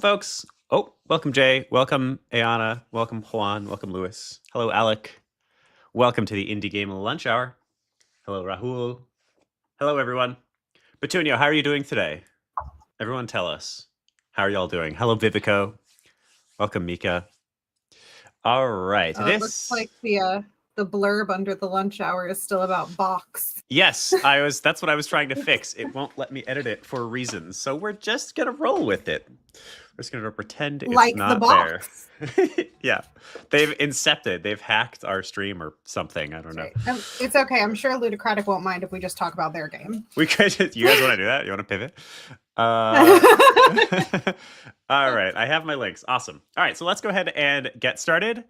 Folks. Oh, welcome, Jay. Welcome, Ayana. Welcome, Juan. Welcome, Lewis. Hello, Alec. Welcome to the Indie Game Lunch Hour. Hello, Rahul. Hello, everyone. Petunio, how are you doing today? Everyone tell us. How are y'all doing? Hello, Vivico. Welcome, Mika. All right. It looks like the blurb under the lunch hour is still about box. Yes, that's what I was trying to fix. It won't let me edit it for reasons. So we're just going to roll with it. We're just going to pretend it's like not the box. there. Yeah. They've incepted. They've hacked our stream or something. I don't know. Right. It's okay. I'm sure Ludocratic won't mind if we just talk about their game. We could just, you guys want to do that? You want to pivot? All right. I have my links. Awesome. All right. So let's go ahead and get started.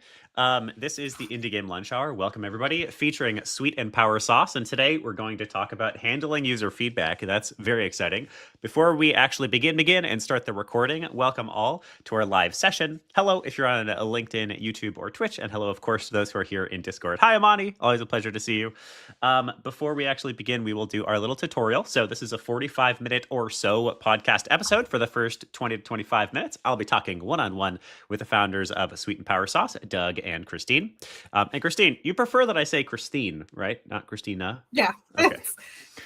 This is the Indie Game Lunch Hour. Welcome, everybody, featuring Sweet and Power Sauce. And today we're going to talk about handling user feedback. That's very exciting. Before we actually begin and start the recording, welcome all to our live session. Hello, if you're on LinkedIn, YouTube, or Twitch. And hello, of course, to those who are here in Discord. Hi, Amani. Always a pleasure to see you. Before we actually begin, we will do our little tutorial. So this is a 45-minute or so podcast episode. For the first 20 to 25 minutes, I'll be talking one-on-one with the founders of Sweet and Power Sauce, Doug and Christine. And Christine, you prefer that I say Christine, right? Not Christina? Yeah. Okay.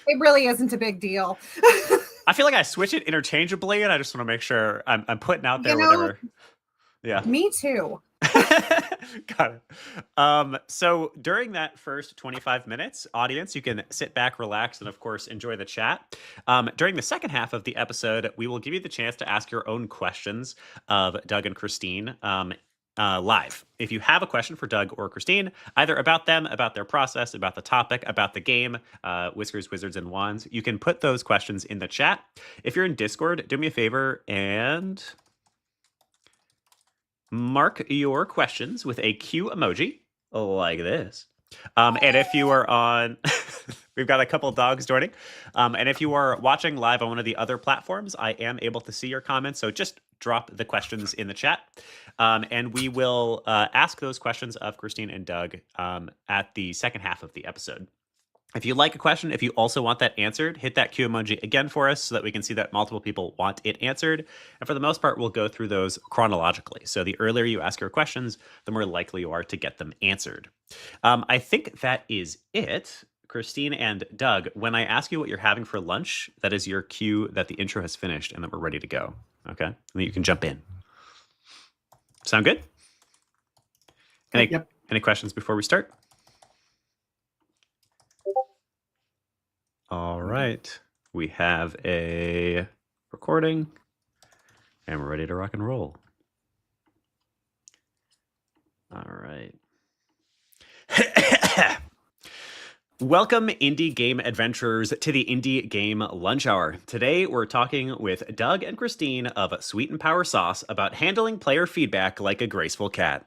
It really isn't a big deal. I feel like I switch it interchangeably, and I just want to make sure I'm putting out there whatever. Yeah. Me too. Got it. So during that first 25 minutes, audience, you can sit back, relax, and of course, enjoy the chat. During the second half of the episode, we will give you the chance to ask your own questions of Doug and Christine live. If you have a question for Doug or Christine, either about them, about their process, about the topic, about the game, Whiskers, Wizards, and Wands, you can put those questions in the chat. If you're in Discord, do me a favor and mark your questions with a Q emoji like this. And if you are on, we've got a couple of dogs joining. And if you are watching live on one of the other platforms, I am able to see your comments. So just drop the questions in the chat. And we will ask those questions of Christine and Doug at the second half of the episode. If you like a question, if you also want that answered, hit that Q emoji again for us so that we can see that multiple people want it answered. And for the most part, we'll go through those chronologically. So the earlier you ask your questions, the more likely you are to get them answered. I think that is it. Christine and Doug, when I ask you what you're having for lunch, that is your cue that the intro has finished and that we're ready to go. Okay? And then you can jump in. Sound good? Any questions before we start? All right, we have a recording and we're ready to rock and roll. All right. Welcome, indie game adventurers, to the Indie Game Lunch Hour. Today, we're talking with Doug and Christine of Sweet and Power Sauce about handling player feedback like a graceful cat.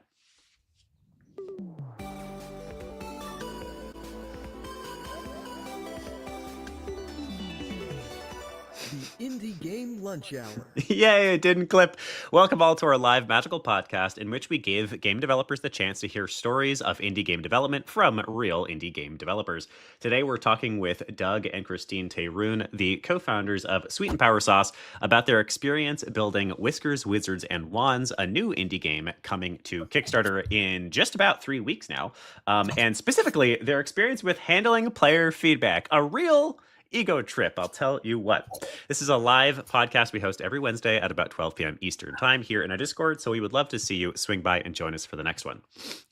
Indie Game Lunch Hour. Yay, it didn't clip. Welcome all to our live magical podcast in which we give game developers the chance to hear stories of indie game development from real indie game developers. Today we're talking with Doug and Christine Tayroon, the co-founders of Sweet and Power Sauce, about their experience building Whiskers, Wizards, and Wands, a new indie game coming to Kickstarter in just about 3 weeks now. And specifically, their experience with handling player feedback, a real ego trip, I'll tell you what. This is a live podcast we host every Wednesday at about 12 p.m. Eastern time here in our Discord, so we would love to see you swing by and join us for the next one.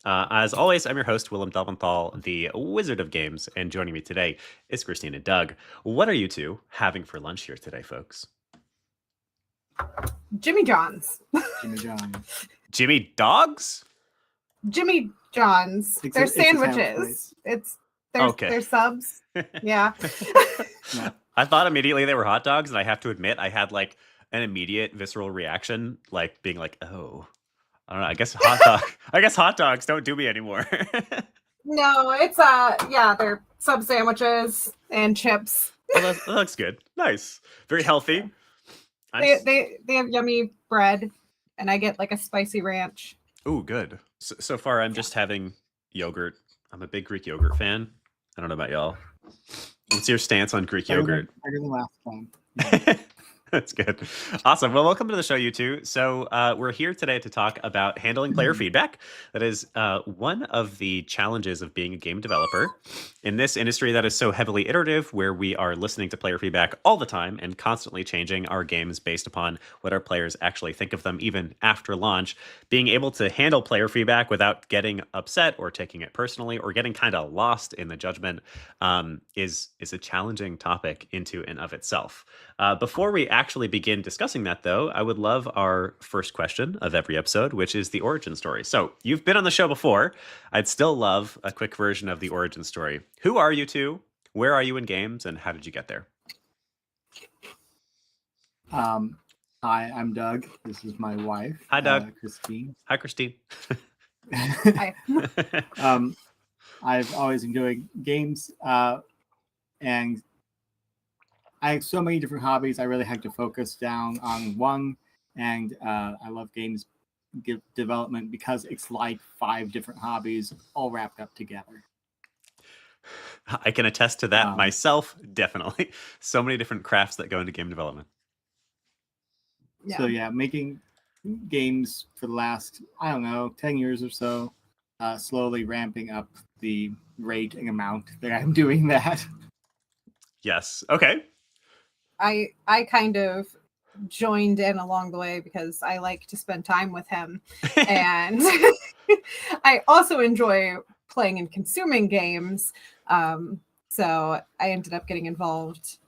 As always, I'm your host, Willem Delventhal, the Wizard of Games, and joining me today is Christine and Doug. What are you two having for lunch here today, folks? Jimmy John's. Jimmy John's. Jimmy Dogs? Jimmy John's. They're sandwiches. They're subs. Yeah. Yeah. I thought immediately they were hot dogs, and I have to admit I had like an immediate visceral reaction, like being like, "Oh, I don't know. I guess hot dogs don't do me anymore." No, it's they're sub sandwiches and chips. Well, that looks good. Nice, very healthy. They have yummy bread, and I get like a spicy ranch. Ooh, good. So far, I'm just having yogurt. I'm a big Greek yogurt fan. I don't know about y'all. What's your stance on Greek yogurt? Better than last time. That's good. Awesome. Well, welcome to the show, you two. So we're here today to talk about handling player feedback. That is one of the challenges of being a game developer in this industry that is so heavily iterative, where we are listening to player feedback all the time and constantly changing our games based upon what our players actually think of them, even after launch. Being able to handle player feedback without getting upset or taking it personally or getting kind of lost in the judgment is a challenging topic into and of itself. Before we actually begin discussing that, though, I would love our first question of every episode, which is the origin story. So you've been on the show before. I'd still love a quick version of the origin story. Who are you two? Where are you in games? And how did you get there? Hi, I'm Doug. This is my wife. Hi, Doug. Christine. Hi, Christine. Hi. I've always enjoyed games, and I have so many different hobbies. I really had to focus down on one, and I love games development because it's like 5 different hobbies all wrapped up together. I can attest to that myself, definitely. So many different crafts that go into game development. Yeah. So yeah, making games for the last, I don't know, 10 years or so, slowly ramping up the rate and amount that I'm doing that. Yes. Okay. I kind of joined in along the way because I like to spend time with him, and I also enjoy playing and consuming games. So I ended up getting involved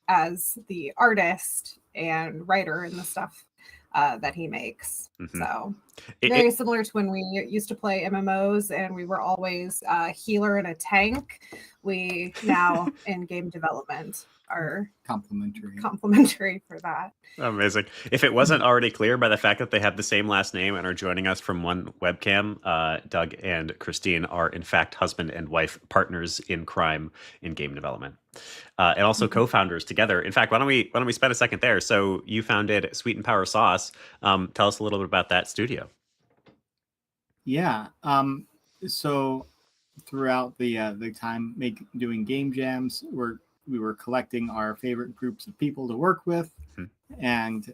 as the artist and writer in the stuff that he makes. Mhm. So very similar to when we used to play MMOs and we were always a healer and a tank. We now in game development are complimentary for that. Amazing. If it wasn't already clear by the fact that they have the same last name and are joining us from one webcam, Doug and Christine are in fact husband and wife, partners in crime in game development, and also co-founders together. In fact, why don't we spend a second there? So you founded Sweet and Power Sauce. Tell us a little bit about that studio. Yeah. So throughout the time doing game jams, we were collecting our favorite groups of people to work with, and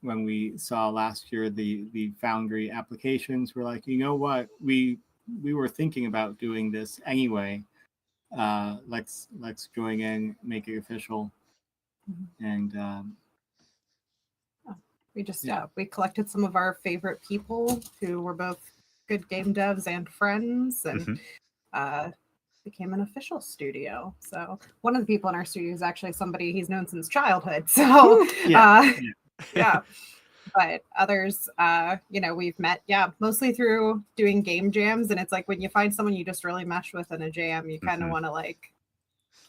when we saw last year the Foundry applications, we're like, you know what, we were thinking about doing this anyway. Let's join in, make it official, and we just we collected some of our favorite people who were both good game devs and friends, and became an official studio. So one of the people in our studio is actually somebody he's known since childhood. So yeah. But others, we've met, mostly through doing game jams. And it's like when you find someone you just really mesh with in a jam, you kind of want to like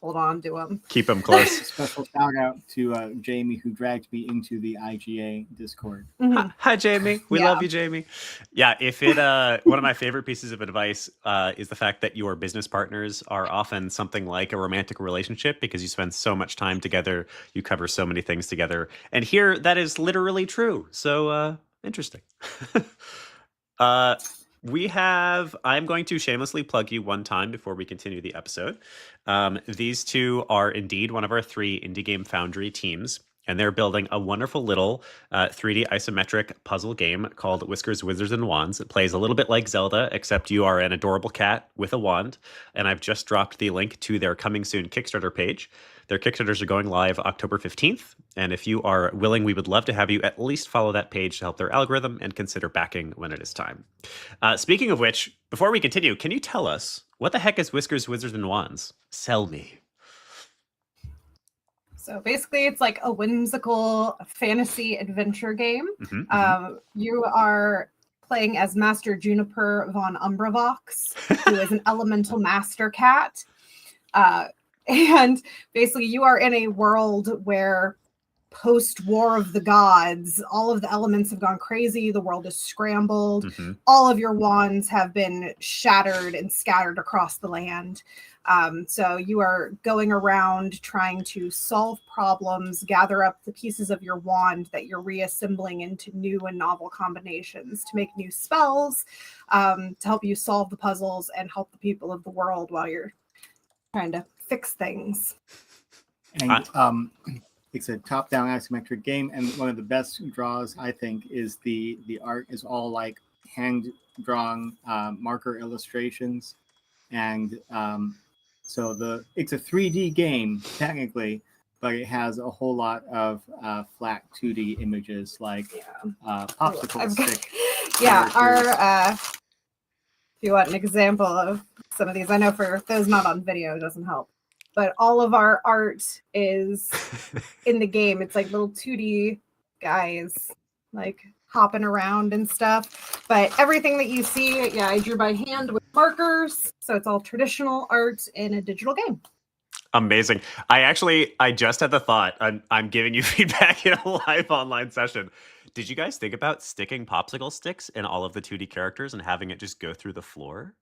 hold on to them. Keep them close. Special shout out to Jamie, who dragged me into the IGA Discord. Hi, Jamie. We love you, Jamie. Yeah, if it one of my favorite pieces of advice is the fact that your business partners are often something like a romantic relationship because you spend so much time together, you cover so many things together. And here that is literally true. So interesting. I'm going to shamelessly plug you one time before we continue the episode. These two are indeed one of our 3 Indie Game Foundry teams, and they're building a wonderful little 3D isometric puzzle game called Whiskers, Wizards, and Wands. It plays a little bit like Zelda, except you are an adorable cat with a wand, and I've just dropped the link to their coming soon Kickstarter page. Their Kickstarters are going live October 15th, and if you are willing, we would love to have you at least follow that page to help their algorithm and consider backing when it is time. Speaking of which, before we continue, can you tell us what the heck is Whiskers, Wizards, and Wands? Sell me. So basically, it's like a whimsical fantasy adventure game. You are playing as Master Juniper von Umbravox, who is an elemental master cat. And basically, you are in a world where post-War of the Gods, all of the elements have gone crazy. The world is scrambled. All of your wands have been shattered and scattered across the land. So you are going around trying to solve problems, gather up the pieces of your wand that you're reassembling into new and novel combinations to make new spells, to help you solve the puzzles and help the people of the world while you're trying to fix things. And it's a top-down isometric game, and one of the best draws I think is the art is all like hand-drawn marker illustrations, and so it's a 3D game technically, but it has a whole lot of flat 2D images like popsicle stick. Yeah, our if you want an example of some of these, I know for those not on video, it doesn't help, but all of our art is in the game. It's like little 2D guys like hopping around and stuff. But everything that you see, yeah, I drew by hand with markers. So it's all traditional art in a digital game. Amazing. I just had the thought. I'm giving you feedback in a live online session. Did you guys think about sticking popsicle sticks in all of the 2D characters and having it just go through the floor?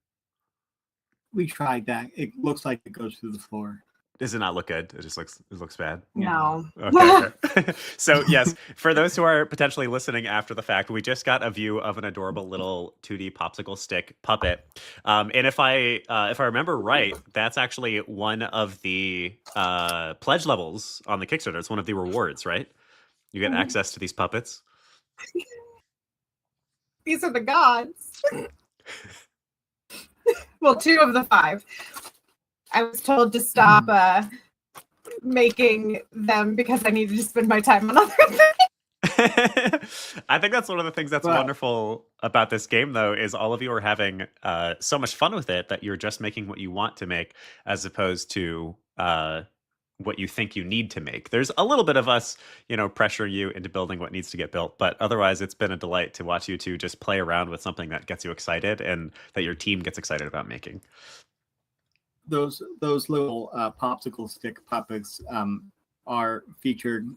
We tried that. It looks like it goes through the floor. Does it not look good? It looks bad. No. Okay. So yes, for those who are potentially listening after the fact, we just got a view of an adorable little 2D popsicle stick puppet. And if I remember right, that's actually one of the pledge levels on the Kickstarter. It's one of the rewards, right? You get access to these puppets. These are the gods. Well, 2 of the 5. I was told to stop making them because I needed to spend my time on other things. I think that's one of the things that's wonderful about this game, though, is all of you are having so much fun with it that you're just making what you want to make as opposed to what you think you need to make. There's a little bit of us, pressuring you into building what needs to get built, but otherwise it's been a delight to watch you two just play around with something that gets you excited and that your team gets excited about making. Those little popsicle stick puppets are featured,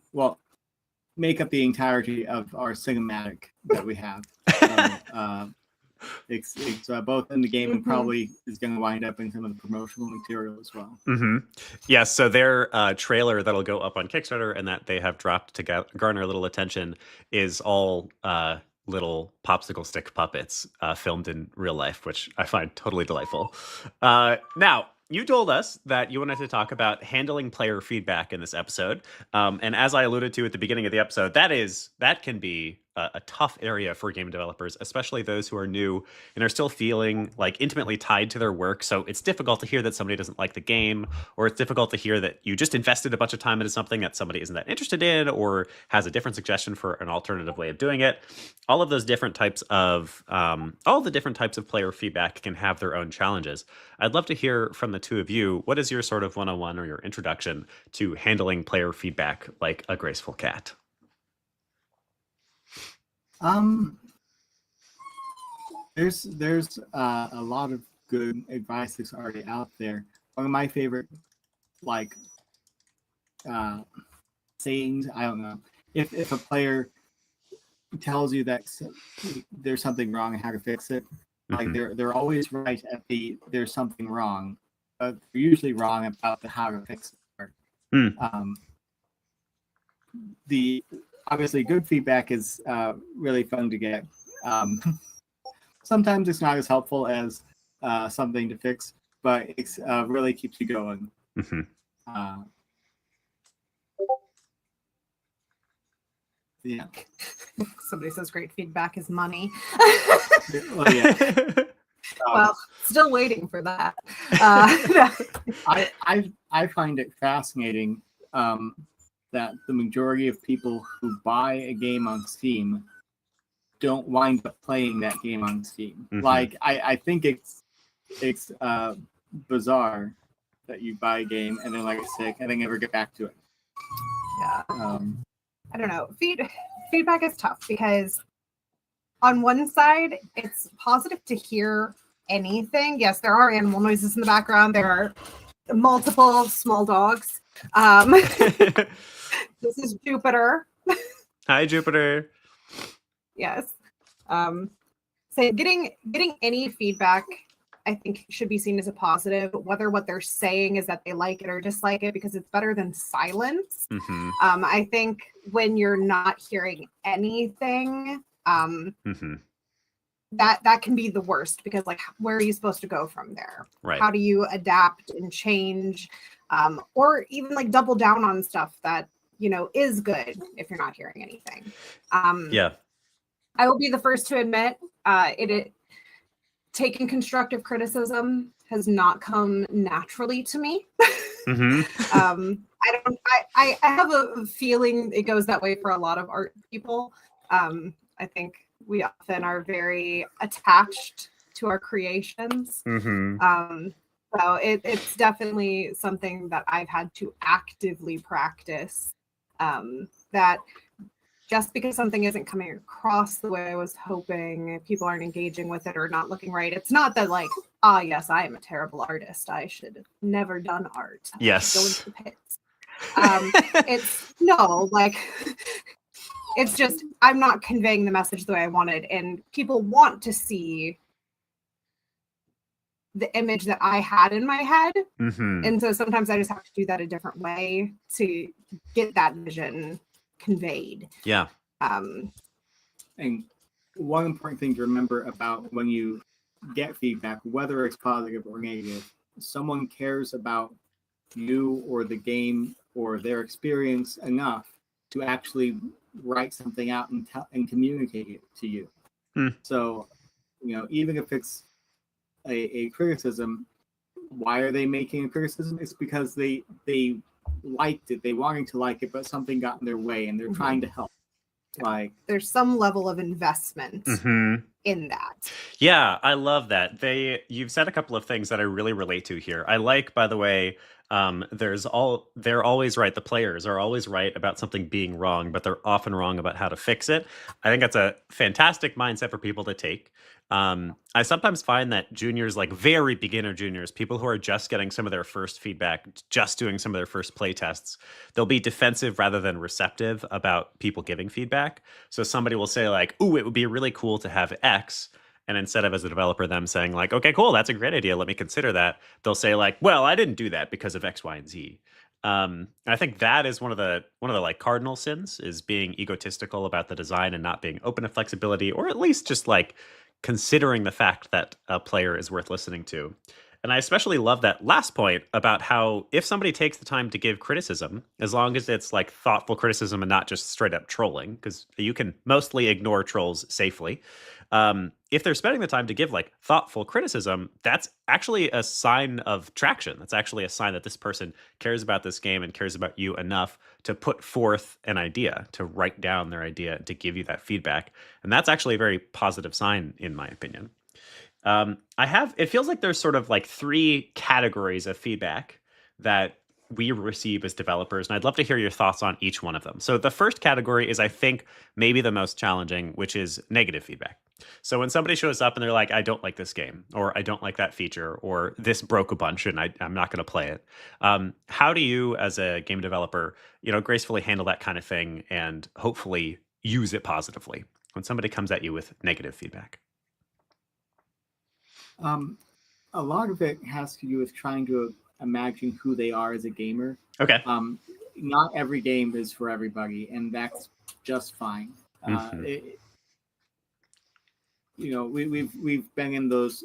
make up the entirety of our cinematic that we have. So, it's both in the game and probably is going to wind up in some of the promotional material as well. Yeah, so their trailer that'll go up on Kickstarter and that they have dropped to garner a little attention is all little popsicle stick puppets filmed in real life, which I find totally delightful. Now, you told us that you wanted to talk about handling player feedback in this episode. And as I alluded to at the beginning of the episode, that can be a tough area for game developers, especially those who are new and are still feeling like intimately tied to their work. So it's difficult to hear that somebody doesn't like the game, or it's difficult to hear that you just invested a bunch of time into something that somebody isn't that interested in, or has a different suggestion for an alternative way of doing it. All of those different types of player feedback can have their own challenges. I'd love to hear from the two of you. What is your sort of one-on-one or your introduction to handling player feedback like a graceful cat? There's a lot of good advice that's already out there. One of my favorite sayings, I don't know, if a player tells you that there's something wrong and how to fix it, like they're always right at the there's something wrong, but they're usually wrong about the how to fix it. The obviously good feedback is really fun to get. Sometimes it's not as helpful as something to fix, but it's really keeps you going. Yeah. Somebody says great feedback is money. Well, yeah. Well, still waiting for that. I find it fascinating that the majority of people who buy a game on Steam don't wind up playing that game on Steam. Like I think it's bizarre that you buy a game and then, like I said, and then never get back to it. Yeah. I don't know. Feedback is tough because on one side, it's positive to hear anything. Yes, there are animal noises in the background. There are multiple small dogs. This is Jupiter. Hi, Jupiter. Yes. So getting any feedback, I think, should be seen as a positive, whether what they're saying is that they like it or dislike it, because it's better than silence. I think when you're not hearing anything, that can be the worst, because where are you supposed to go from there? Right. How do you adapt and change, or even double down on stuff that is good if you're not hearing anything. Yeah. I will be the first to admit taking constructive criticism has not come naturally to me. I have a feeling it goes that way for a lot of art people. I think we often are very attached to our creations. So it's definitely something that I've had to actively practice. That just because something isn't coming across the way I was hoping, people aren't engaging with it or not looking right. It's not that like, yes, I am a terrible artist. I should have never done art. Yes. Go into the pits. It's no, like, it's just, I'm not conveying the message the way I wanted. And people want to see the image that I had in my head. And so sometimes I just have to do that a different way to get that vision conveyed. Yeah. And one important thing to remember about when you get feedback, whether it's positive or negative, someone cares about you or the game or their experience enough to actually write something out and communicate it to you. So, even if it's a criticism, why are they making a criticism? It's because they liked it, they wanted to like it, but something got in their way and they're trying to help. Like, there's some level of investment in that. Yeah, I love that. You've said a couple of things that I really relate to here. I like, by the way, they're always right. The players are always right about something being wrong, but they're often wrong about how to fix it. I think that's a fantastic mindset for people to take. I sometimes find that juniors, like very beginner juniors, people who are just getting some of their first feedback, just doing some of their first play tests, they'll be defensive rather than receptive about people giving feedback. So somebody will say like, "Ooh, it would be really cool to have X." And instead of, as a developer, them saying like, "Okay, cool, that's a great idea, let me consider that," they'll say like, "Well, I didn't do that because of X, Y, and Z." And I think that is one of the like cardinal sins, is being egotistical about the design and not being open to flexibility, or at least just like considering the fact that a player is worth listening to. And I especially love that last point about how if somebody takes the time to give criticism, as long as it's like thoughtful criticism and not just straight up trolling, because you can mostly ignore trolls safely. If they're spending the time to give like thoughtful criticism, that's actually a sign of traction. That's actually a sign that this person cares about this game and cares about you enough to put forth an idea, to write down their idea, to give you that feedback. And that's actually a very positive sign, in my opinion. It feels like there's sort of like 3 categories of feedback that we receive as developers, and I'd love to hear your thoughts on each one of them. So the first category is, I think, maybe the most challenging, which is negative feedback. So when somebody shows up and they're like, "I don't like this game," or "I don't like that feature," or "this broke a bunch and I'm not going to play it." How do you, as a game developer, gracefully handle that kind of thing and hopefully use it positively when somebody comes at you with negative feedback? A lot of it has to do with trying to imagine who they are as a gamer. Okay. Not every game is for everybody, and that's just fine. We've been in those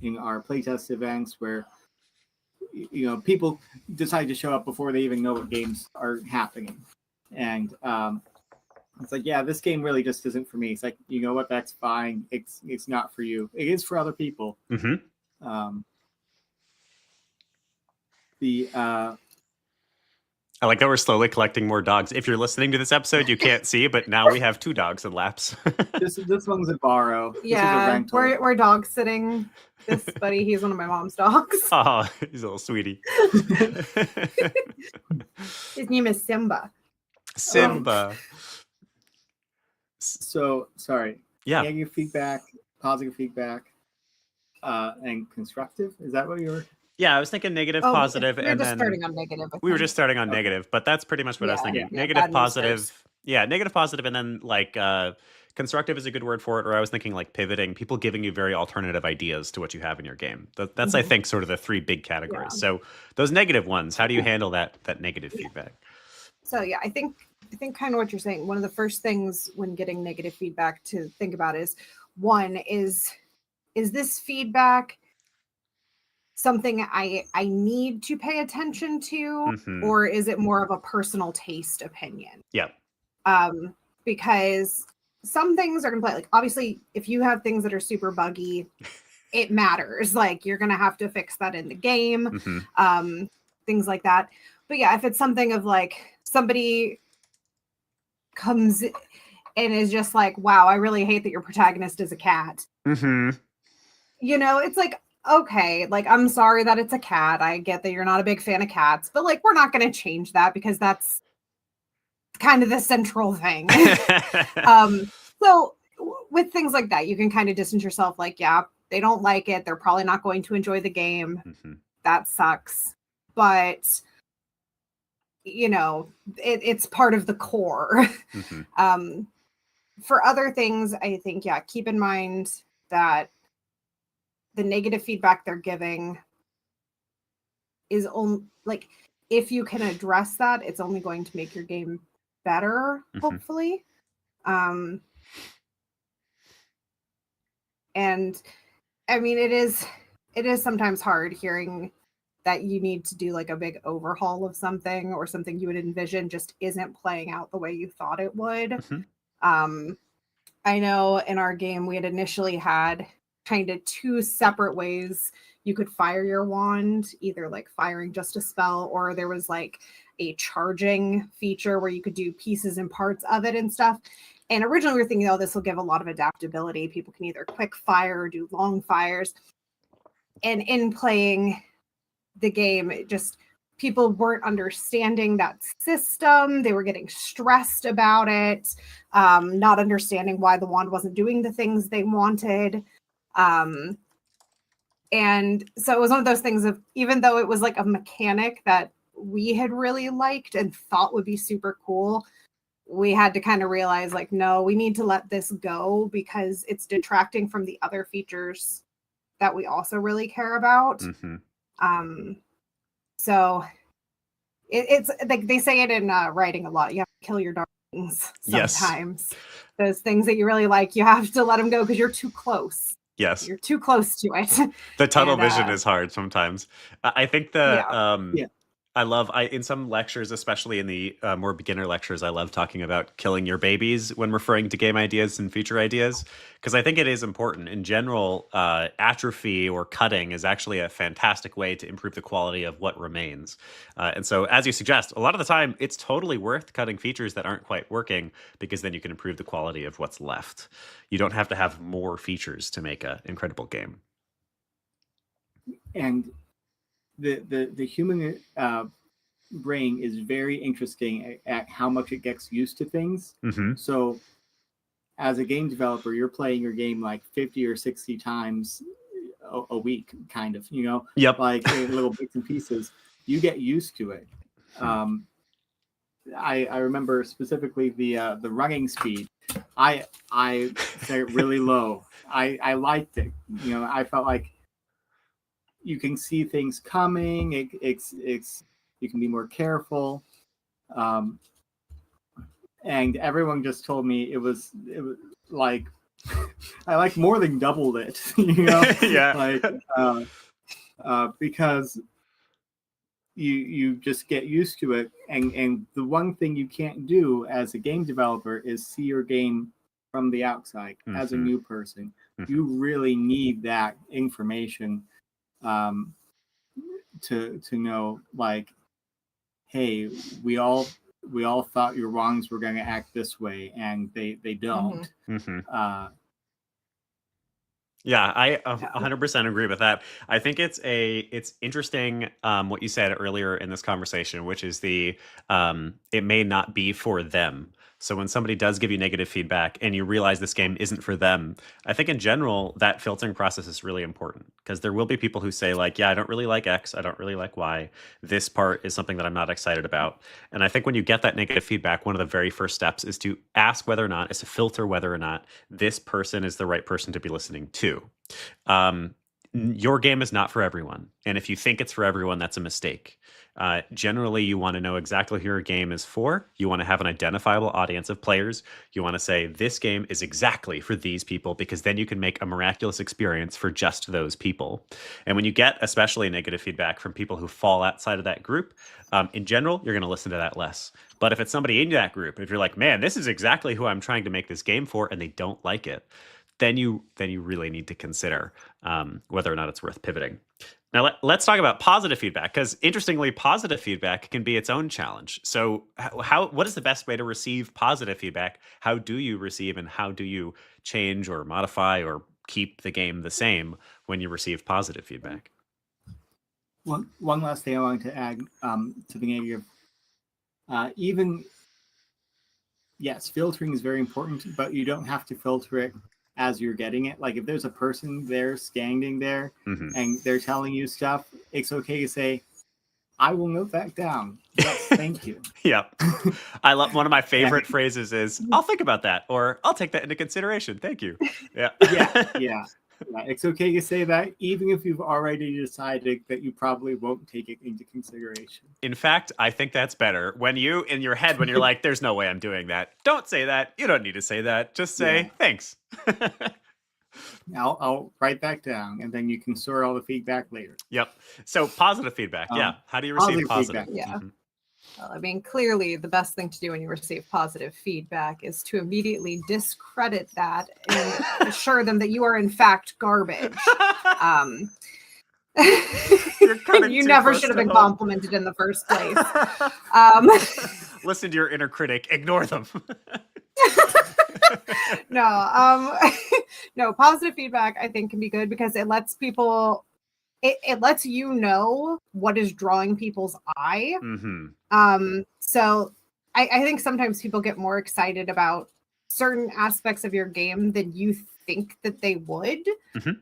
in our playtest events where people decide to show up before they even know what games are happening, and it's like, yeah, this game really just isn't for me. It's like, you know what, that's fine. It's not for you. It is for other people. I like that we're slowly collecting more dogs. If you're listening to this episode, you can't see, but now we have 2 dogs in laps. This one's a borrow. Yeah, this is a rental. we're dog sitting this buddy. He's one of my mom's dogs. Oh, he's a little sweetie. His name is Simba. Simba. So, sorry. Yeah. Negative feedback, positive feedback, and constructive. Is that what you were? Yeah, I was thinking negative, positive, we were and just then starting on negative. we were just starting on negative, but that's pretty much what I was thinking. Yeah, Negative, bad positive. news Yeah, negative, positive, and then like constructive is a good word for it. Or I was thinking like pivoting, people giving you very alternative ideas to what you have in your game. That's I think sort of the 3 big categories. Yeah. So those negative ones, how do you handle that negative feedback? So yeah, I think kind of what you're saying. One of the first things when getting negative feedback to think about is, one is this feedback something I need to pay attention to, or is it more of a personal taste opinion? Yeah. Because some things are gonna play, like, obviously if you have things that are super buggy, it matters. Like, you're gonna have to fix that in the game, things like that. But yeah, if it's something of like somebody comes and is just like, wow, I really hate that your protagonist is a cat. You know, it's like, okay, like, I'm sorry that it's a cat. I get that you're not a big fan of cats, but like, we're not going to change that because that's kind of the central thing. So with things like that, you can kind of distance yourself, like, yeah, they don't like it. They're probably not going to enjoy the game. That sucks. But, you know, it's part of the core. For other things, I think, yeah, keep in mind that the negative feedback they're giving is only, like, if you can address that, it's only going to make your game better, hopefully. And I mean, it is sometimes hard hearing that you need to do like a big overhaul of something, or something you would envision just isn't playing out the way you thought it would. I know in our game we had initially had kind of two separate ways you could fire your wand, either like firing just a spell, or there was like a charging feature where you could do pieces and parts of it and stuff. And originally we were thinking, oh, this will give a lot of adaptability. People can either quick fire or do long fires. And in playing the game, it just, people weren't understanding that system. They were getting stressed about it, not understanding why the wand wasn't doing the things they wanted. And so it was one of those things of, even though it was like a mechanic that we had really liked and thought would be super cool, we had to kind of realize, like, no, we need to let this go because it's detracting from the other features that we also really care about. So it's like they say it in writing a lot. You have to kill your darlings sometimes. Yes. Those things that you really like, you have to let them go because you're too close. Yes. You're too close to it. The tunnel vision is hard sometimes. I think I love, in some lectures, especially in the more beginner lectures, I love talking about killing your babies when referring to game ideas and feature ideas, because I think it is important. In general, atrophy or cutting is actually a fantastic way to improve the quality of what remains. And so, as you suggest, a lot of the time, it's totally worth cutting features that aren't quite working, because then you can improve the quality of what's left. You don't have to have more features to make an incredible game. And the human brain is very interesting at how much it gets used to things. So as a game developer, you're playing your game like 50 or 60 times a week, kind of, you know, like in little bits and pieces. You get used to it. I remember specifically the running speed. I set it really low. I liked it. You know, I felt like you can see things coming. It's you can be more careful. And everyone just told me it was like I like more than doubled it. You know, like because you just get used to it. And the one thing you can't do as a game developer is see your game from the outside as a new person. You really need that information to know, like, hey, we all thought your wrongs were going to act this way, and they don't. Yeah, I 100% agree with that. I think it's interesting what you said earlier in this conversation, which is it may not be for them. So when somebody does give you negative feedback and you realize this game isn't for them, I think in general that filtering process is really important, because there will be people who say, like, yeah, I don't really like X, I don't really like Y. This part is something that I'm not excited about. And I think when you get that negative feedback, one of the very first steps is to ask whether or not, is to filter whether or not this person is the right person to be listening to. your game is not for everyone. And if you think it's for everyone, that's a mistake. Generally, you want to know exactly who your game is for. You want to have an identifiable audience of players. You want to say, this game is exactly for these people, because then you can make a miraculous experience for just those people. And when you get especially negative feedback from people who fall outside of that group, in general, you're going to listen to that less. But if it's somebody in that group, if you're like, man, this is exactly who I'm trying to make this game for, and they don't like it, then you really need to consider whether or not it's worth pivoting. Now, let's talk about positive feedback, because interestingly, positive feedback can be its own challenge. So what is the best way to receive positive feedback? How do you receive, and how do you change or modify or keep the game the same when you receive positive feedback? One last thing I wanted to add to the negative. Yes, filtering is very important, but you don't have to filter it as you're getting it. Like if there's a person there standing there and they're telling you stuff, it's okay to say, I will note that down. Yes, thank you. Yeah. I love, one of my favorite phrases is, I'll think about that, or I'll take that into consideration. Thank you. Yeah. Yeah. It's okay to say that, even if you've already decided that you probably won't take it into consideration. In fact, I think that's better. When you, in your head, when you're like, there's no way I'm doing that, don't say that. You don't need to say that. Just say, thanks. I'll write that down, and then you can store all the feedback later. Yep. So positive feedback. Yeah. How do you receive positive? Yeah. Well, I mean, clearly the best thing to do when you receive positive feedback is to immediately discredit that and assure them that you are in fact garbage. You never should have been complimented in the first place. Listen to your inner critic. Ignore them. No, positive feedback I think can be good because it lets people, it lets you know what is drawing people's eye. So I think sometimes people get more excited about certain aspects of your game than you think that they would. It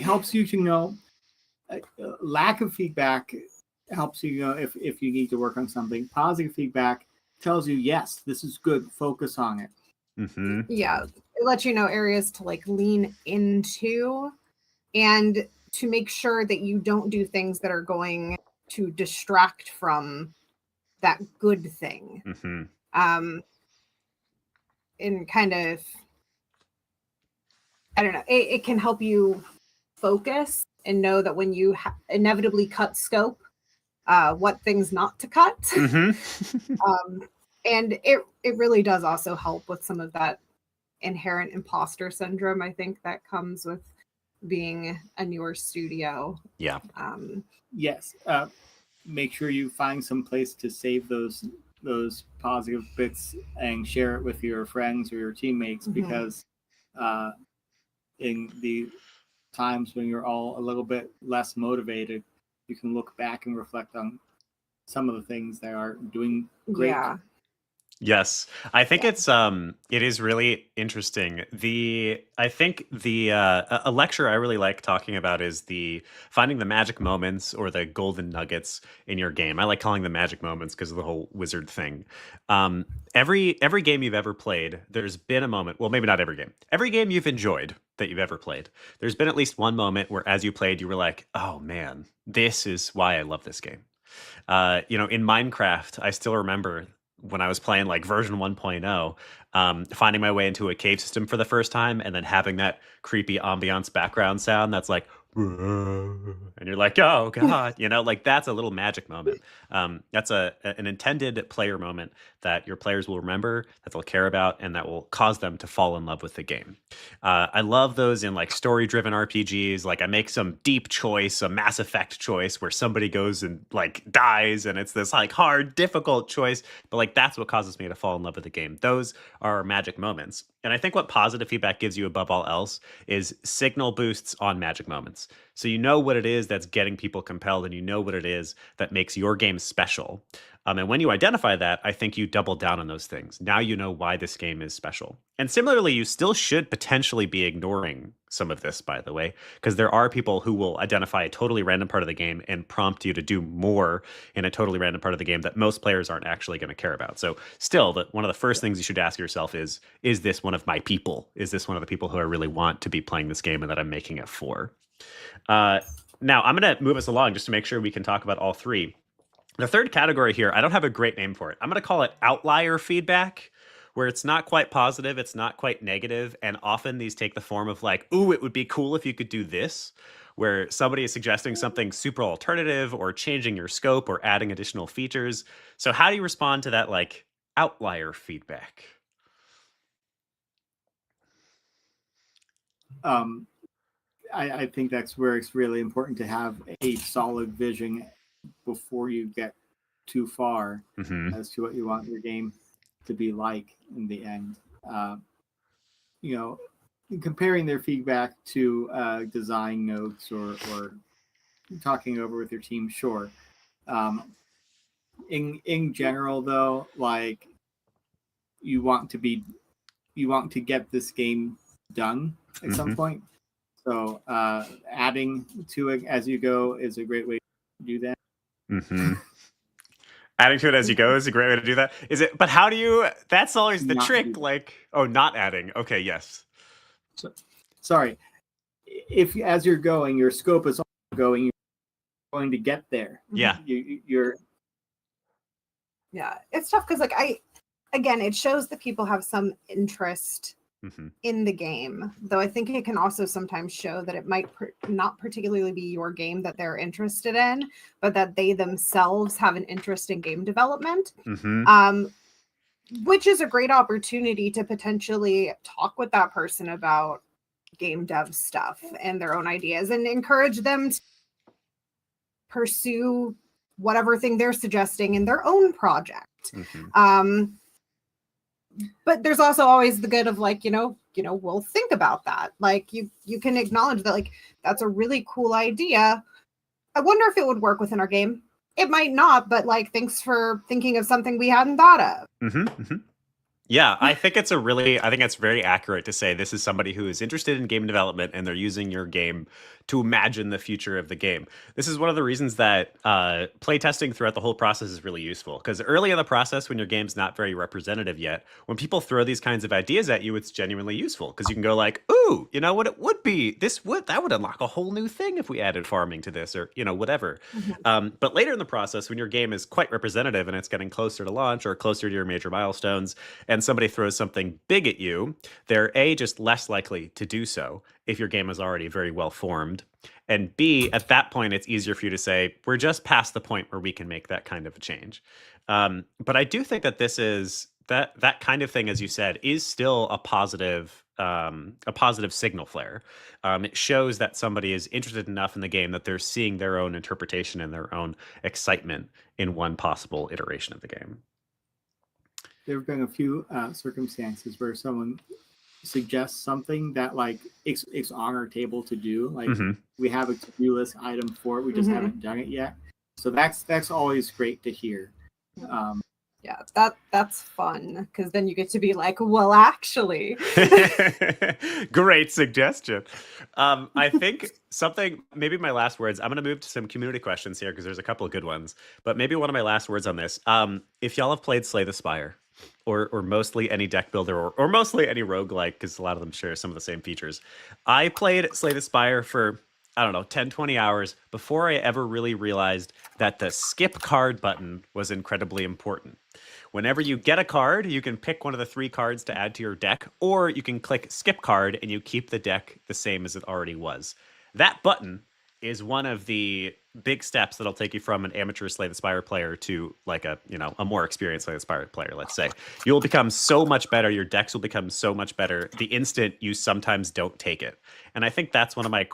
helps you to know. Lack of feedback helps you know if you need to work on something. Positive feedback tells you, yes, this is good, focus on it. Yeah, it lets you know areas to like lean into and to make sure that you don't do things that are going to distract from that good thing. And kind of, I don't know, it can help you focus and know that when you inevitably cut scope, what things not to cut. And it really does also help with some of that inherent imposter syndrome, I think, that comes with being a newer studio. Yeah. Yes. Make sure you find some place to save those positive bits and share it with your friends or your teammates, because in the times when you're all a little bit less motivated, you can look back and reflect on some of the things that are doing great. Yeah. Yes, I think it is really interesting. I think a lecture I really like talking about is finding the magic moments or the golden nuggets in your game. I like calling them magic moments because of the whole wizard thing. Every game you've ever played, there's been a moment. Well, maybe not every game. Every game you've enjoyed that you've ever played, there's been at least one moment where, as you played, you were like, "Oh man, this is why I love this game." In Minecraft, I still remember when I was playing like version 1.0, finding my way into a cave system for the first time and then having that creepy ambiance background sound that's like, and you're like, oh God, like that's a little magic moment. That's an intended player moment that your players will remember, that they'll care about, and that will cause them to fall in love with the game. I love those in like story-driven RPGs. Like I make some deep choice, a Mass Effect choice where somebody goes and like dies, and it's this like hard, difficult choice, but like that's what causes me to fall in love with the game. Those are magic moments. And I think what positive feedback gives you above all else is signal boosts on magic moments. wants. So you know what it is that's getting people compelled, and you know what it is that makes your game special. And when you identify that, I think you double down on those things. Now you know why this game is special. And similarly, you still should potentially be ignoring some of this, by the way, because there are people who will identify a totally random part of the game and prompt you to do more in a totally random part of the game that most players aren't actually going to care about. So still, one of the first things you should ask yourself is this one of my people? Is this one of the people who I really want to be playing this game and that I'm making it for? Now, I'm going to move us along just to make sure we can talk about all three. The third category here, I don't have a great name for it. I'm going to call it outlier feedback, where it's not quite positive, it's not quite negative, and often these take the form of like, ooh, it would be cool if you could do this, where somebody is suggesting something super alternative or changing your scope or adding additional features. So how do you respond to that like outlier feedback? I think that's where it's really important to have a solid vision before you get too far as to what you want your game to be like in the end. You know, comparing their feedback to design notes or talking over with your team, sure. In general, though, like you want to get this game done at some point. So adding to it as you go is a great way to do that. Adding to it as you go is a great way to do that. Is it? But how do you? That's always the trick. Like, not adding. Okay, yes. So, sorry. If as you're going, your scope is going, you're going to get there. Yeah. You're. Yeah, it's tough because again, it shows that people have some interest in the game, though I think it can also sometimes show that it might not particularly be your game that they're interested in, but that they themselves have an interest in game development, which is a great opportunity to potentially talk with that person about game dev stuff and their own ideas and encourage them to pursue whatever thing they're suggesting in their own project. But there's also always the good of like, we'll think about that. Like you can acknowledge that like, that's a really cool idea. I wonder if it would work within our game. It might not, but like, thanks for thinking of something we hadn't thought of. Yeah, I think it's very accurate to say this is somebody who is interested in game development and they're using your game to imagine the future of the game. This is one of the reasons that playtesting throughout the whole process is really useful, because early in the process, when your game's not very representative yet, when people throw these kinds of ideas at you, it's genuinely useful because you can go like, ooh, you know what it would be? That would unlock a whole new thing if we added farming to this, or whatever. But later in the process, when your game is quite representative and it's getting closer to launch or closer to your major milestones, and somebody throws something big at you, they're A, just less likely to do so if your game is already very well formed, and B, at that point, it's easier for you to say, we're just past the point where we can make that kind of a change. But I do think that this is, that kind of thing, as you said, is still a positive signal flare. It shows that somebody is interested enough in the game that they're seeing their own interpretation and their own excitement in one possible iteration of the game. There have been a few circumstances where someone suggests something that like it's on our table to do. Like we have a to-do list item for it, we just haven't done it yet. So that's always great to hear. Yeah, that's fun because then you get to be like, well, actually. Great suggestion. I think maybe my last words, I'm going to move to some community questions here because there's a couple of good ones, but maybe one of my last words on this. If y'all have played Slay the Spire, or mostly any deck builder, or mostly any roguelike, because a lot of them share some of the same features. I played Slay the Spire for, 10, 20 hours before I ever really realized that the skip card button was incredibly important. Whenever you get a card, you can pick one of the 3 cards to add to your deck, or you can click skip card and you keep the deck the same as it already was. That button is one of the big steps that'll take you from an amateur Slay the Spire player to like a more experienced Slay the Spire player, let's say. You'll become so much better, your decks will become so much better the instant you sometimes don't take it. And I think that's one of my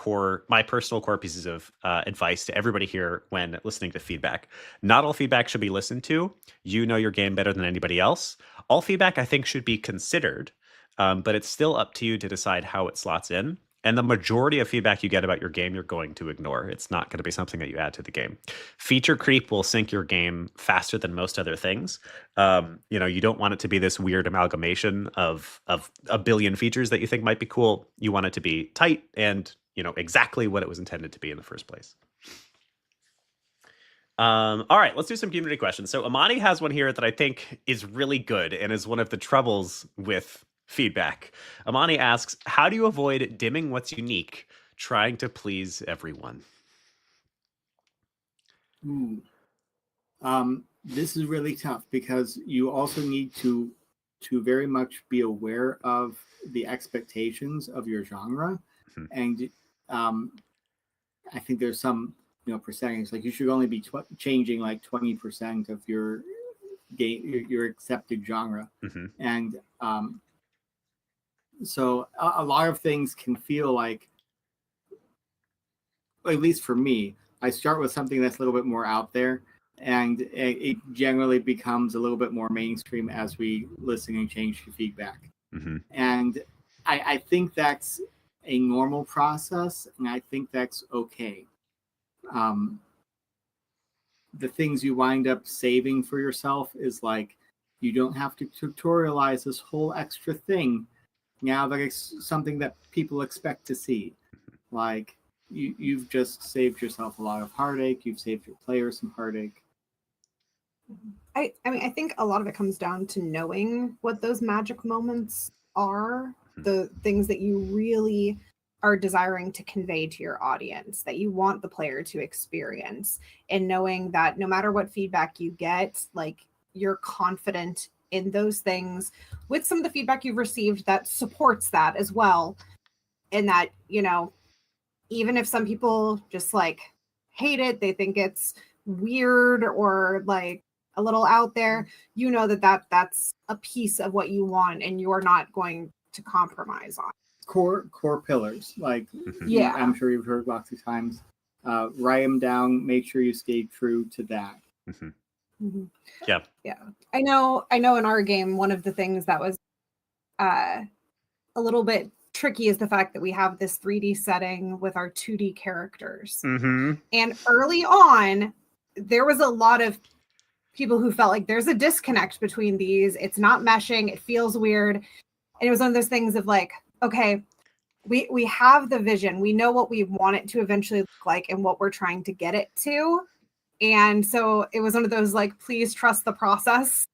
personal core pieces of advice to everybody here when listening to feedback. Not all feedback should be listened to. You know your game better than anybody else. All feedback, I think, should be considered, but it's still up to you to decide how it slots in. And the majority of feedback you get about your game, you're going to ignore. It's not going to be something that you add to the game. Feature creep will sink your game faster than most other things. You don't want it to be this weird amalgamation of a billion features that you think might be cool. You want it to be tight and exactly what it was intended to be in the first place. All right, let's do some community questions. So Amani has one here that I think is really good and is one of the troubles with feedback. Amani asks, how do you avoid dimming what's unique, trying to please everyone? Ooh. This is really tough because you also need to very much be aware of the expectations of your genre. And I think there's some percentage, like you should only be changing like 20% of your game, your accepted genre. And so a lot of things can feel like, at least for me, I start with something that's a little bit more out there, and it generally becomes a little bit more mainstream as we listen and change the feedback. And I think that's a normal process, and I think that's okay. The things you wind up saving for yourself is like, you don't have to tutorialize this whole extra thing now that it's something that people expect to see. Like, you've just saved yourself a lot of heartache. You've saved your players some heartache. I mean, I think a lot of it comes down to knowing what those magic moments are, the things that you really are desiring to convey to your audience, that you want the player to experience, and knowing that no matter what feedback you get, like, you're confident in those things with some of the feedback you've received that supports that as well. And that, even if some people just like hate it, they think it's weird or like a little out there, that's a piece of what you want and you're not going to compromise on. Core pillars, like, yeah, I'm sure you've heard lots of times. Write them down. Make sure you stay true to that. Yeah. I know. In our game, one of the things that was a little bit tricky is the fact that we have this 3D setting with our 2D characters. And early on, there was a lot of people who felt like there's a disconnect between these. It's not meshing. It feels weird. And it was one of those things of like, okay, we have the vision. We know what we want it to eventually look like and what we're trying to get it to. And so it was one of those like, please trust the process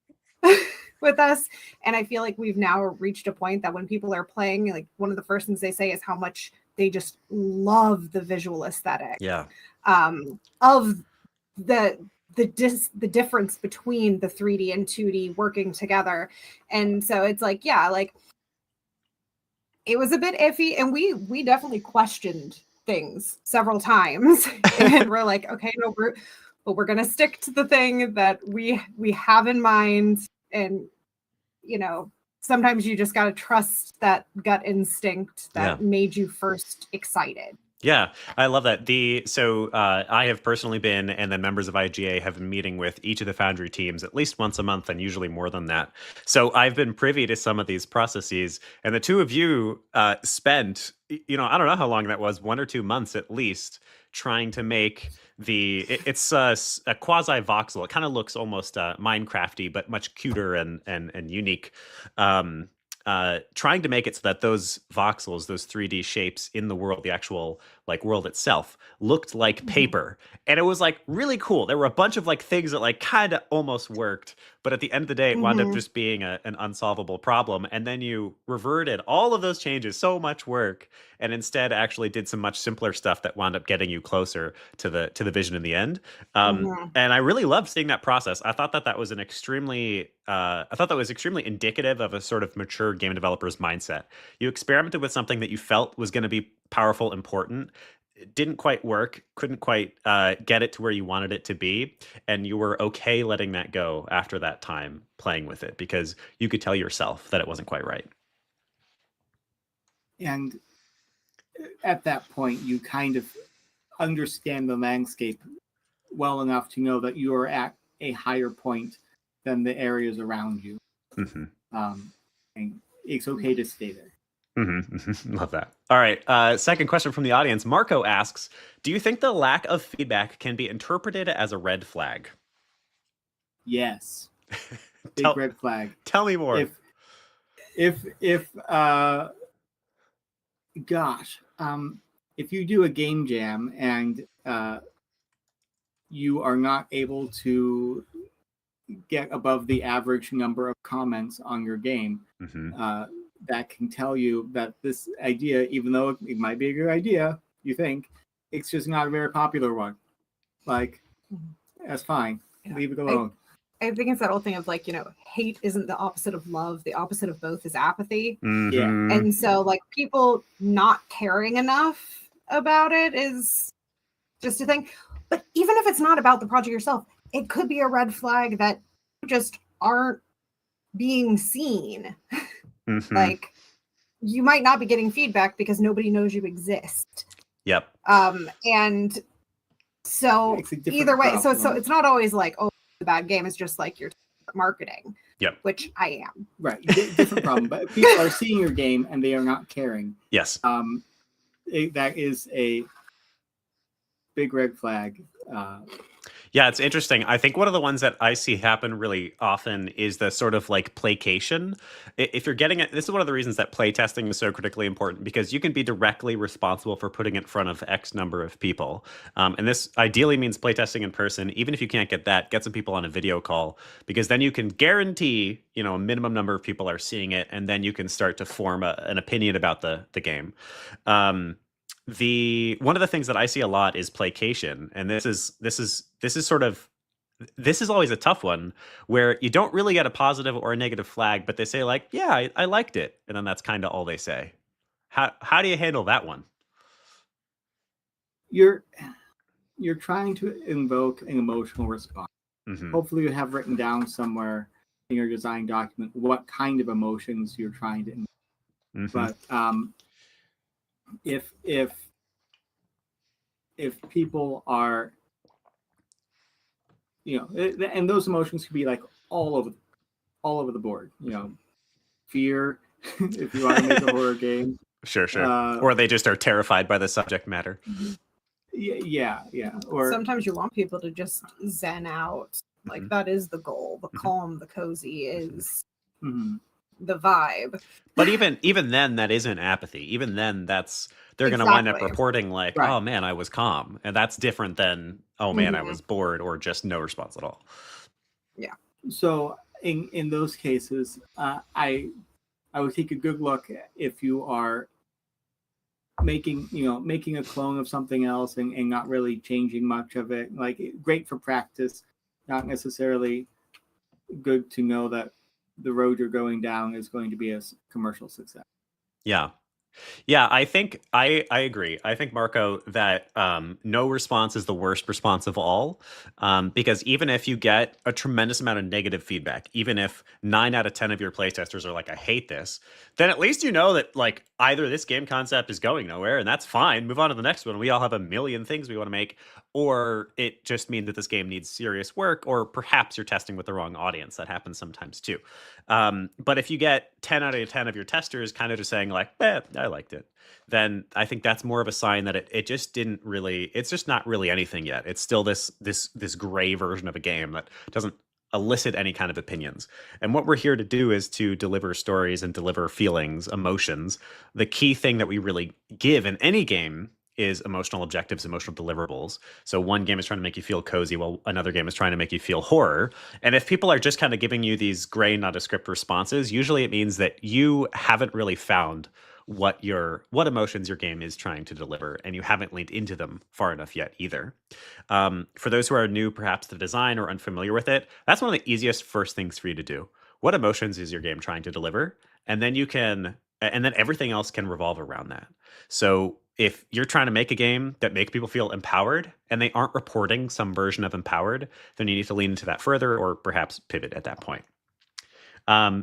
with us. And I feel like we've now reached a point that when people are playing, like, one of the first things they say is how much they just love the visual aesthetic. Of the difference between the 3D and 2D working together. And so it's like, yeah, like, it was a bit iffy, and we definitely questioned things several times. And we're like, okay, no, we're gonna stick to the thing that we have in mind. And sometimes you just gotta trust that gut instinct that made you first excited. Yeah, I love that. So I have personally been, and then members of IGA have been meeting with each of the Foundry teams at least once a month, and usually more than that. So I've been privy to some of these processes, and the two of you spent, I don't know how long that was, 1 or 2 months at least, trying to make it's a quasi voxel. It kind of looks almost Minecrafty, but much cuter and unique. Trying to make it so that those voxels, those 3D shapes in the world, the actual like world itself, looked like paper. And it was like really cool. There were a bunch of like things that like kind of almost worked, but at the end of the day, it wound up just being an unsolvable problem. And then you reverted all of those changes, so much work, and instead actually did some much simpler stuff that wound up getting you closer to the vision in the end. And I really loved seeing that process. I thought that was extremely indicative of a sort of mature game developer's mindset. You experimented with something that you felt was going to be powerful, important. It didn't quite work, couldn't quite get it to where you wanted it to be, and you were okay letting that go after that time playing with it because you could tell yourself that it wasn't quite right. And at that point, you kind of understand the landscape well enough to know that you are at a higher point than the areas around you. And it's okay to stay there. Love that. All right. Second question from the audience. Marco asks, do you think the lack of feedback can be interpreted as a red flag? Yes. Big red flag. Tell me more. If you do a game jam and you are not able to get above the average number of comments on your game, that can tell you that this idea, even though it might be a good idea, you think, it's just not a very popular one. Like, that's fine. Yeah. Leave it alone. I think it's that whole thing of like, hate isn't the opposite of love. The opposite of both is apathy. Yeah. And so like people not caring enough about it is just a thing. But even if it's not about the project yourself, it could be a red flag that you just aren't being seen. Like you might not be getting feedback because nobody knows you exist. Yep. And so either way, so it's not always like, oh, it's a bad game. It's just like your marketing. Yep. Which I am. Right. Different problem. But if people are seeing your game and they are not caring. Yes. That is a big red flag. Yeah, it's interesting. I think one of the ones that I see happen really often is the sort of like placation. If you're getting it, this is one of the reasons that playtesting is so critically important, because you can be directly responsible for putting it in front of X number of people. And this ideally means playtesting in person. Even if you can't get that, get some people on a video call, because then you can guarantee, a minimum number of people are seeing it, and then you can start to form an opinion about the game. One of the things that I see a lot is placation, and this is always a tough one, where you don't really get a positive or a negative flag, but they say like, yeah, I liked it, and then that's kind of all they say. How do you handle that one? You're trying to invoke an emotional response. Hopefully you have written down somewhere in your design document what kind of emotions you're trying to invoke. But if people are, and those emotions could be like all over the board, fear, if you want to make a horror game. Sure. Or they just are terrified by the subject matter. Yeah. Or sometimes you want people to just zen out. Like that is the goal. The calm, the cozy is the vibe. But even then, that isn't apathy. Even then, they're going to wind up reporting like, right. Oh man, I was calm. And that's different than, oh man, I was bored, or just no response at all. Yeah. So in those cases, I would take a good look if you are making a clone of something else and not really changing much of it. Like, great for practice, not necessarily good to know that the road you're going down is going to be a commercial success. Yeah, I think I agree. I think, Marco, that no response is the worst response of all, because even if you get a tremendous amount of negative feedback, even if 9 out of 10 of your playtesters are like, I hate this, then at least you know that like either this game concept is going nowhere, and that's fine, move on to the next one. We all have a million things we want to make, or it just means that this game needs serious work, or perhaps you're testing with the wrong audience. That happens sometimes too. But if you get 10 out of 10 of your testers kind of just saying like, I liked it, then I think that's more of a sign that it just didn't really, it's just not really anything yet. It's still this gray version of a game that doesn't elicit any kind of opinions. And what we're here to do is to deliver stories and deliver feelings, emotions. The key thing that we really give in any game is emotional objectives, emotional deliverables. So one game is trying to make you feel cozy, while another game is trying to make you feel horror. And if people are just kind of giving you these gray, nondescript responses, usually it means that you haven't really found what emotions your game is trying to deliver, and you haven't leaned into them far enough yet either. For those who are new, perhaps, to design or unfamiliar with it, that's one of the easiest first things for you to do. What emotions is your game trying to deliver? And then everything else can revolve around that. So if you're trying to make a game that makes people feel empowered and they aren't reporting some version of empowered, then you need to lean into that further, or perhaps pivot at that point.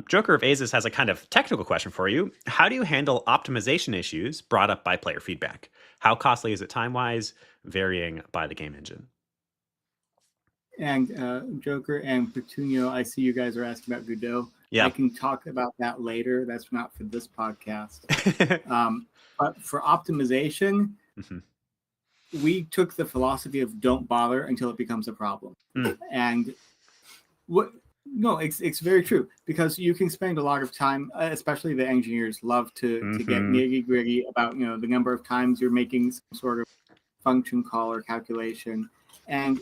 Joker of Aces has a kind of technical question for you. How do you handle optimization issues brought up by player feedback? How costly is it time-wise, varying by the game engine? And Joker and Petunio, I see you guys are asking about Godot. Yeah. I can talk about that later. That's not for this podcast. But for optimization, we took the philosophy of don't bother until it becomes a problem. And it's very true, because you can spend a lot of time, especially the engineers love to get nitty gritty about the number of times you're making some sort of function call or calculation, and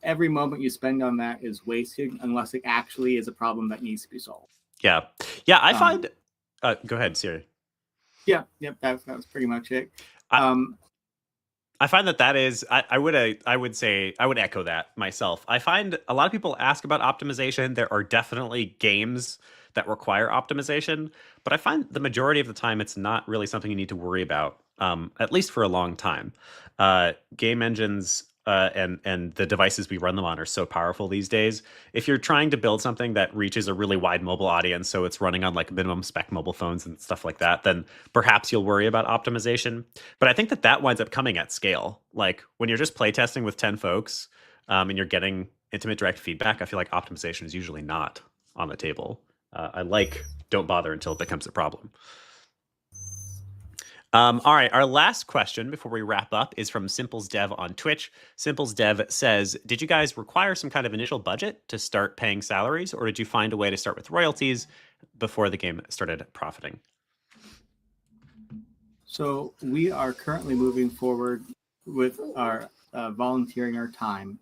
every moment you spend on that is wasted unless it actually is a problem that needs to be solved. Yeah. I find. Go ahead, Siri. Yeah. Yep. That was pretty much it. I find that is. I would echo that myself. I find a lot of people ask about optimization. There are definitely games that require optimization, but I find the majority of the time it's not really something you need to worry about. At least for a long time. Game engines and the devices we run them on are so powerful these days. If you're trying to build something that reaches a really wide mobile audience, so it's running on like minimum spec mobile phones and stuff like that, then perhaps you'll worry about optimization. But I think that winds up coming at scale. Like when you're just playtesting with 10 folks and you're getting intimate direct feedback, I feel like optimization is usually not on the table. I don't bother until it becomes a problem. All right, our last question before we wrap up is from Simples Dev on Twitch. Simples Dev says, did you guys require some kind of initial budget to start paying salaries, or did you find a way to start with royalties before the game started profiting? So we are currently moving forward with our volunteering our time.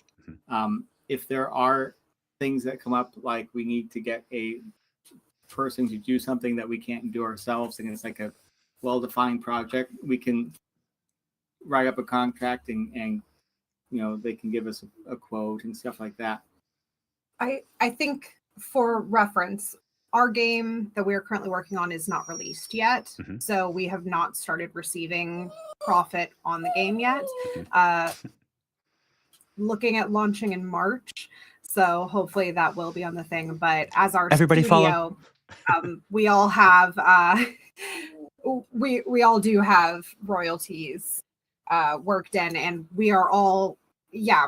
If there are things that come up, like we need to get a person to do something that we can't do ourselves, and it's like a well-defined project, we can write up a contract and they can give us a quote and stuff like that. I think for reference, our game that we are currently working on is not released yet. So we have not started receiving profit on the game yet. Looking at launching in March. So hopefully that will be on the thing. But as our Everybody studio, we all have we all do have royalties worked in, and we are all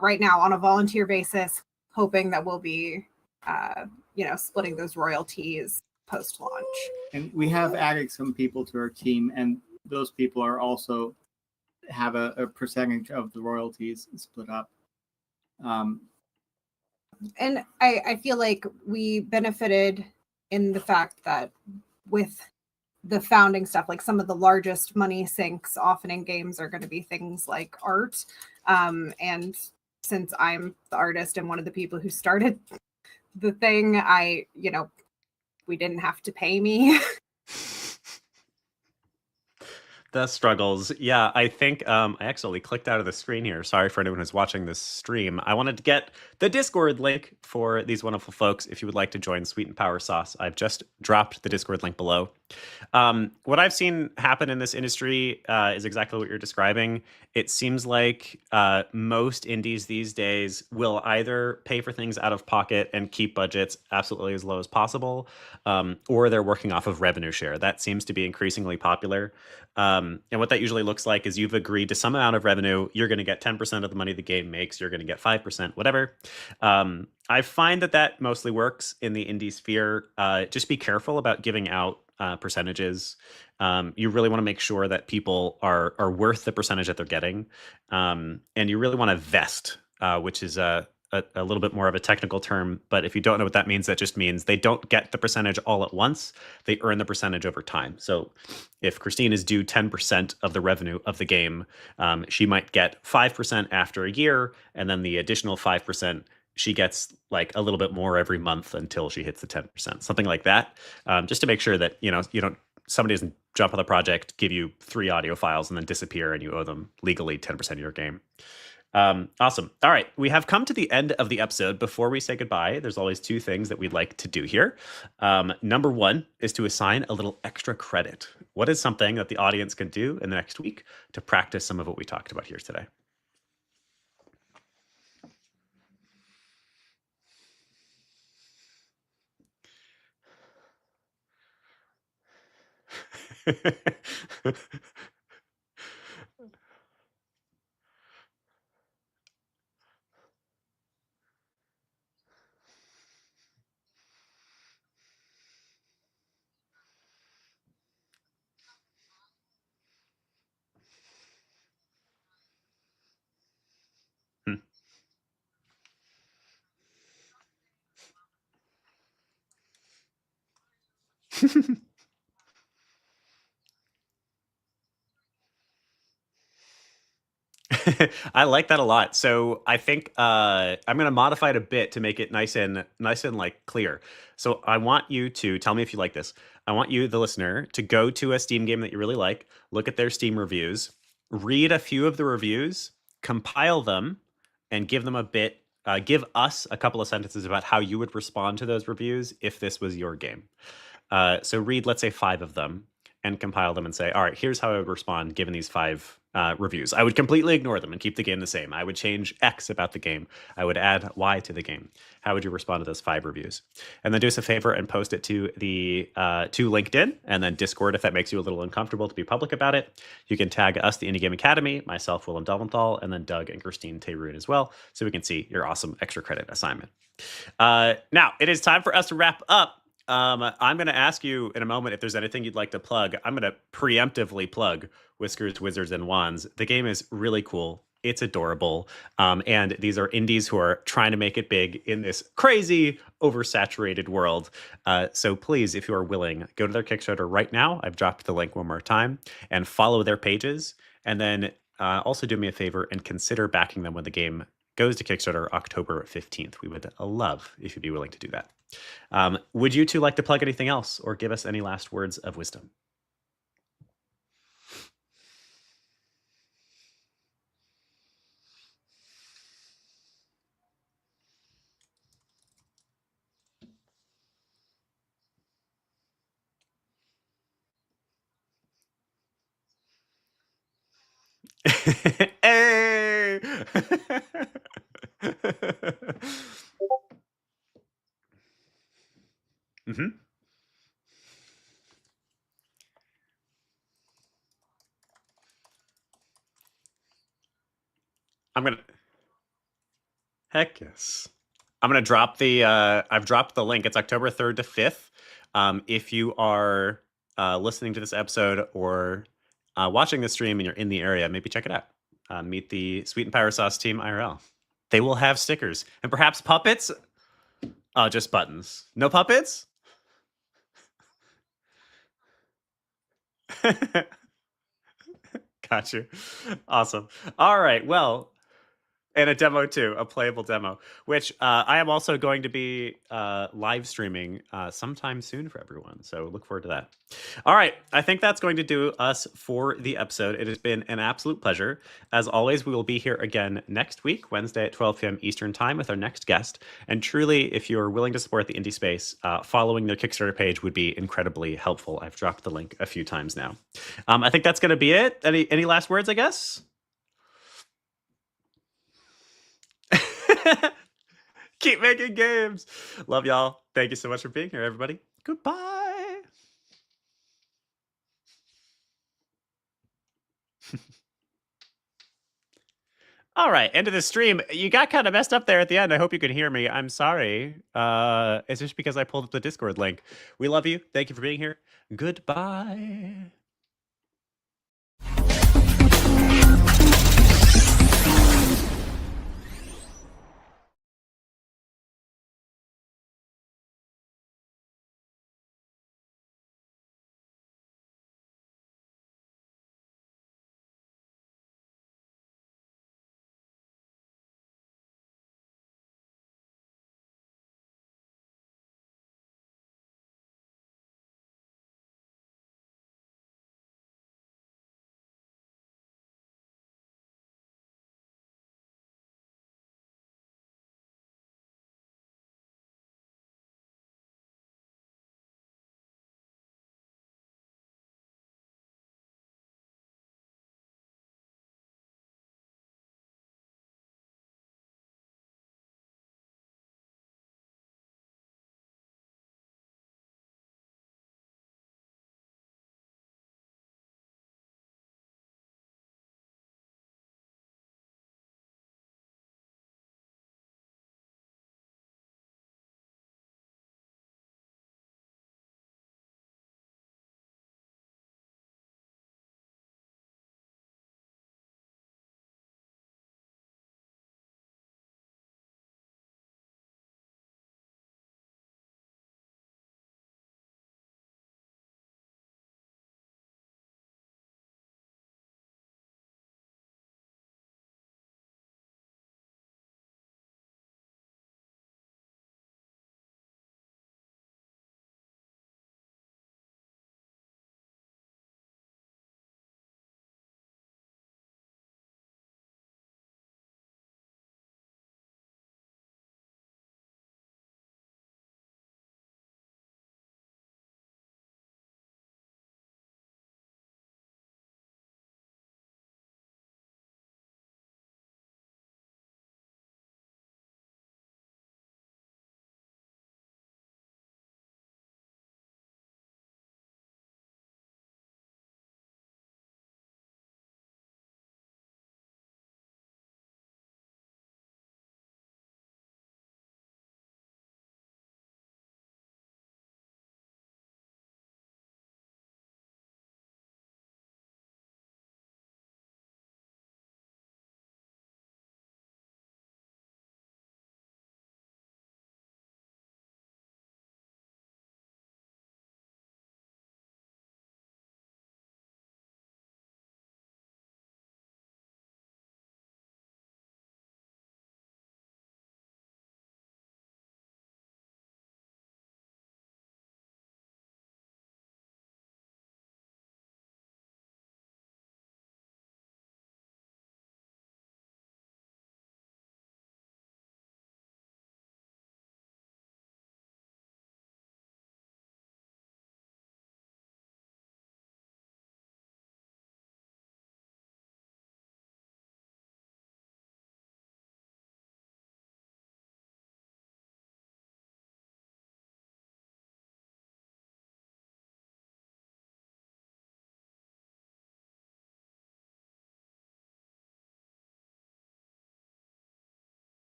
right now on a volunteer basis, hoping that we'll be splitting those royalties post launch. And we have added some people to our team, and those people are also have a percentage of the royalties split up. And I feel like we benefited in the fact that with the founding stuff, like some of the largest money sinks often in games are going to be things like art. And since I'm the artist and one of the people who started the thing, we didn't have to pay me. The struggles. Yeah, I think I accidentally clicked out of the screen here. Sorry for anyone who's watching this stream. I wanted to get the Discord link for these wonderful folks. If you would like to join Sweet and Power Sauce, I've just dropped the Discord link below. What I've seen happen in this industry is exactly what you're describing. It seems like most indies these days will either pay for things out of pocket and keep budgets absolutely as low as possible, or they're working off of revenue share. That seems to be increasingly popular. And what that usually looks like is you've agreed to some amount of revenue. You're going to get 10% of the money the game makes. You're going to get 5%, whatever. I find that mostly works in the indie sphere. Just be careful about giving out percentages. You really want to make sure that people are worth the percentage that they're getting. And you really want to vest, which is a little bit more of a technical term, but if you don't know what that means, that just means they don't get the percentage all at once. They earn the percentage over time. So if Christine is due 10% of the revenue of the game, she might get 5% after a year, and then the additional 5%, she gets like a little bit more every month until she hits the 10%, something like that. Just to make sure that, somebody doesn't jump on the project, give you 3 audio files and then disappear and you owe them legally 10% of your game. Awesome. All right. We have come to the end of the episode. Before we say goodbye, there's always 2 things that we'd like to do here. Number 1 is to assign a little extra credit. What is something that the audience can do in the next week to practice some of what we talked about here today? I like that a lot. So I think I'm going to modify it a bit to make it nice and like clear. So I want you to tell me if you like this. I want you, the listener, to go to a Steam game that you really like, look at their Steam reviews, read a few of the reviews, compile them, and give them a bit. Give us a couple of sentences about how you would respond to those reviews if this was your game. So read, let's say, 5 of them and compile them and say, all right, here's how I would respond given these 5 reviews. I would completely ignore them and keep the game the same. I would change X about the game. I would add Y to the game. How would you respond to those 5 reviews? And then do us a favor and post it to the to LinkedIn and then Discord if that makes you a little uncomfortable to be public about it. You can tag us, the Indie Game Academy, myself, Willem Delventhal, and then Doug and Christine Tayroon as well, so we can see your awesome extra credit assignment. Now, it is time for us to wrap up. I'm going to ask you in a moment if there's anything you'd like to plug. I'm going to preemptively plug Whiskers, Wizards, and Wands. The game is really cool. It's adorable. And these are indies who are trying to make it big in this crazy, oversaturated world. So please, if you are willing, go to their Kickstarter right now. I've dropped the link one more time and follow their pages. And then also do me a favor and consider backing them when the game goes to Kickstarter October 15th. We would love if you'd be willing to do that. Would you two like to plug anything else or give us any last words of wisdom? Hey! Mm-hmm. I'm gonna. Heck yes. I'm gonna drop the. I've dropped the link. It's October 3rd to 5th. If you are listening to this episode or watching the stream and you're in the area, maybe check it out. Meet the Sweet and Pyro Sauce team IRL. They will have stickers and perhaps puppets. Just buttons. No puppets? Got you. Awesome. All right. Well, and a demo too, a playable demo, which I am also going to be live streaming sometime soon for everyone. So look forward to that. All right. I think that's going to do us for the episode. It has been an absolute pleasure. As always, we will be here again next week, Wednesday at 12 p.m. Eastern time with our next guest. And truly, if you're willing to support the indie space, following their Kickstarter page would be incredibly helpful. I've dropped the link a few times now. I think that's going to be it. Any last words, I guess? Keep making games. Love y'all. Thank you so much for being here, everybody. Goodbye. All right, end of the stream. You got kind of messed up there at the end. I hope you can hear me. I'm sorry. It's just because I pulled up the Discord link. We love you. Thank you for being here. Goodbye.